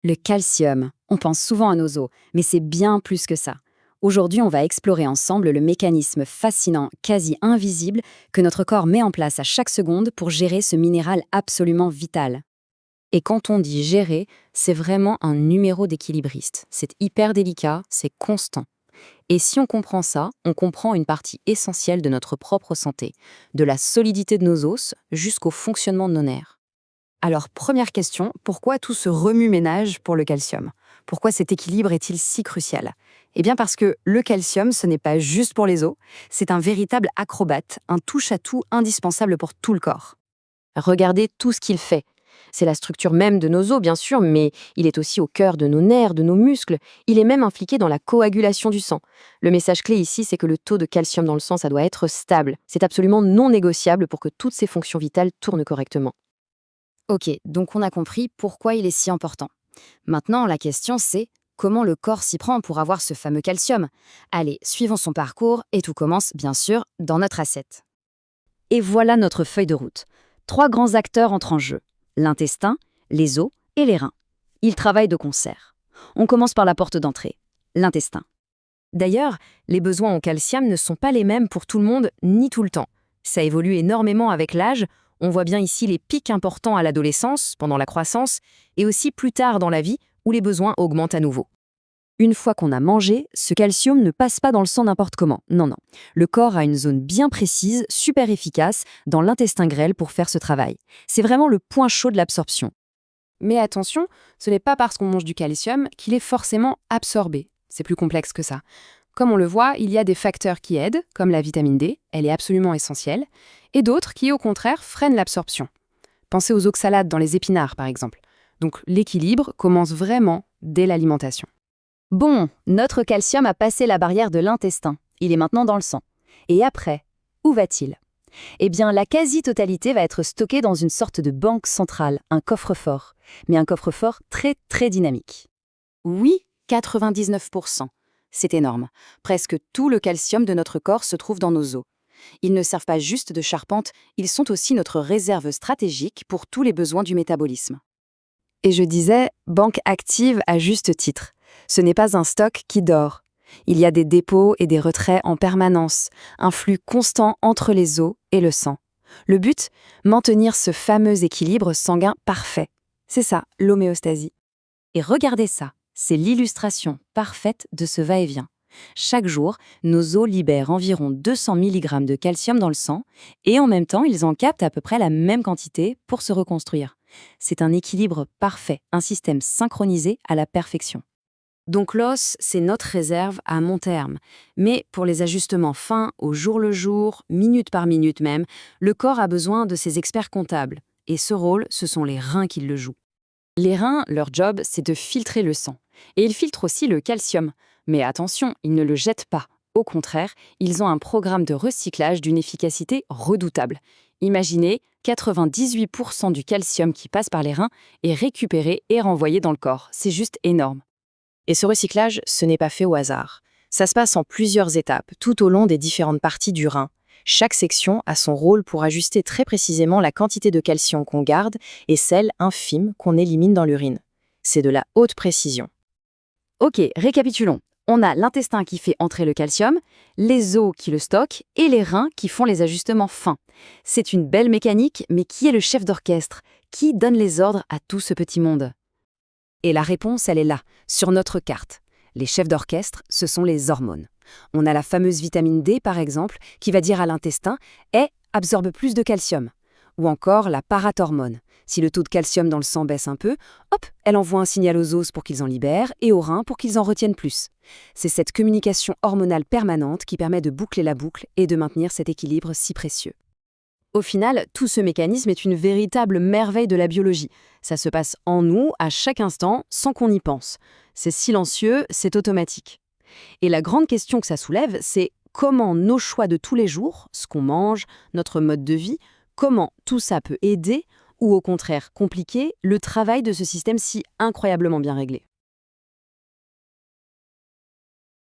Le calcium, on pense souvent à nos os, mais c'est bien plus que ça. Aujourd'hui, on va explorer ensemble le mécanisme fascinant, quasi invisible, que notre corps met en place à chaque seconde pour gérer ce minéral absolument vital. Et quand on dit gérer, c'est vraiment un numéro d'équilibriste. C'est hyper délicat, c'est constant. Et si on comprend ça, on comprend une partie essentielle de notre propre santé, de la solidité de nos os jusqu'au fonctionnement de nos nerfs. Alors, première question, pourquoi tout ce remue-ménage pour le calcium? Pourquoi cet équilibre est-il si crucial? Eh bien parce que le calcium, ce n'est pas juste pour les os, c'est un véritable acrobate, un touche-à-tout indispensable pour tout le corps. Regardez tout ce qu'il fait. C'est la structure même de nos os, bien sûr, mais il est aussi au cœur de nos nerfs, de nos muscles. Il est même impliqué dans la coagulation du sang. Le message clé ici, c'est que le taux de calcium dans le sang, ça doit être stable. C'est absolument non négociable pour que toutes ces fonctions vitales tournent correctement. Ok, donc on a compris pourquoi il est si important. Maintenant, la question c'est comment le corps s'y prend pour avoir ce fameux calcium. Allez, suivons son parcours et tout commence, bien sûr, dans notre assiette. Et voilà notre feuille de route. 3 grands acteurs entrent en jeu. L'intestin, les os et les reins. Ils travaillent de concert. On commence par la porte d'entrée, l'intestin. D'ailleurs, les besoins en calcium ne sont pas les mêmes pour tout le monde, ni tout le temps. Ça évolue énormément avec l'âge. On voit bien ici les pics importants à l'adolescence, pendant la croissance, et aussi plus tard dans la vie, où les besoins augmentent à nouveau. Une fois qu'on a mangé, ce calcium ne passe pas dans le sang n'importe comment. Non, non. Le corps a une zone bien précise, super efficace, dans l'intestin grêle pour faire ce travail. C'est vraiment le point chaud de l'absorption. Mais attention, ce n'est pas parce qu'on mange du calcium qu'il est forcément absorbé. C'est plus complexe que ça. Comme on le voit, il y a des facteurs qui aident, comme la vitamine D, elle est absolument essentielle, et d'autres qui, au contraire, freinent l'absorption. Pensez aux oxalates dans les épinards, par exemple. Donc l'équilibre commence vraiment dès l'alimentation. Bon, notre calcium a passé la barrière de l'intestin. Il est maintenant dans le sang. Et après, où va-t-il? Eh bien, la quasi-totalité va être stockée dans une sorte de banque centrale, un coffre-fort. Mais un coffre-fort très, très dynamique. Oui, 99%. C'est énorme. Presque tout le calcium de notre corps se trouve dans nos os. Ils ne servent pas juste de charpente, ils sont aussi notre réserve stratégique pour tous les besoins du métabolisme. Et je disais, banque active à juste titre. Ce n'est pas un stock qui dort. Il y a des dépôts et des retraits en permanence, un flux constant entre les os et le sang. Le but, maintenir ce fameux équilibre sanguin parfait. C'est ça, l'homéostasie. Et regardez ça, c'est l'illustration parfaite de ce va-et-vient. Chaque jour, nos os libèrent environ 200 mg de calcium dans le sang et en même temps, ils en captent à peu près la même quantité pour se reconstruire. C'est un équilibre parfait, un système synchronisé à la perfection. Donc l'os, c'est notre réserve à long terme. Mais pour les ajustements fins, au jour le jour, minute par minute même, le corps a besoin de ses experts comptables. Et ce rôle, ce sont les reins qui le jouent. Les reins, leur job, c'est de filtrer le sang. Et ils filtrent aussi le calcium. Mais attention, ils ne le jettent pas. Au contraire, ils ont un programme de recyclage d'une efficacité redoutable. Imaginez, 98% du calcium qui passe par les reins est récupéré et renvoyé dans le corps. C'est juste énorme. Et ce recyclage, ce n'est pas fait au hasard. Ça se passe en plusieurs étapes, tout au long des différentes parties du rein. Chaque section a son rôle pour ajuster très précisément la quantité de calcium qu'on garde et celle infime qu'on élimine dans l'urine. C'est de la haute précision. Ok, récapitulons. On a l'intestin qui fait entrer le calcium, les os qui le stockent et les reins qui font les ajustements fins. C'est une belle mécanique, mais qui est le chef d'orchestre? Qui donne les ordres à tout ce petit monde? Et la réponse, elle est là, sur notre carte. Les chefs d'orchestre, ce sont les hormones. On a la fameuse vitamine D, par exemple, qui va dire à l'intestin « Eh, absorbe plus de calcium ». Ou encore la parathormone. Si le taux de calcium dans le sang baisse un peu, hop, elle envoie un signal aux os pour qu'ils en libèrent et aux reins pour qu'ils en retiennent plus. C'est cette communication hormonale permanente qui permet de boucler la boucle et de maintenir cet équilibre si précieux. Au final, tout ce mécanisme est une véritable merveille de la biologie. Ça se passe en nous, à chaque instant, sans qu'on y pense. C'est silencieux, c'est automatique. Et la grande question que ça soulève, c'est comment nos choix de tous les jours, ce qu'on mange, notre mode de vie, comment tout ça peut aider, ou au contraire compliquer, le travail de ce système si incroyablement bien réglé.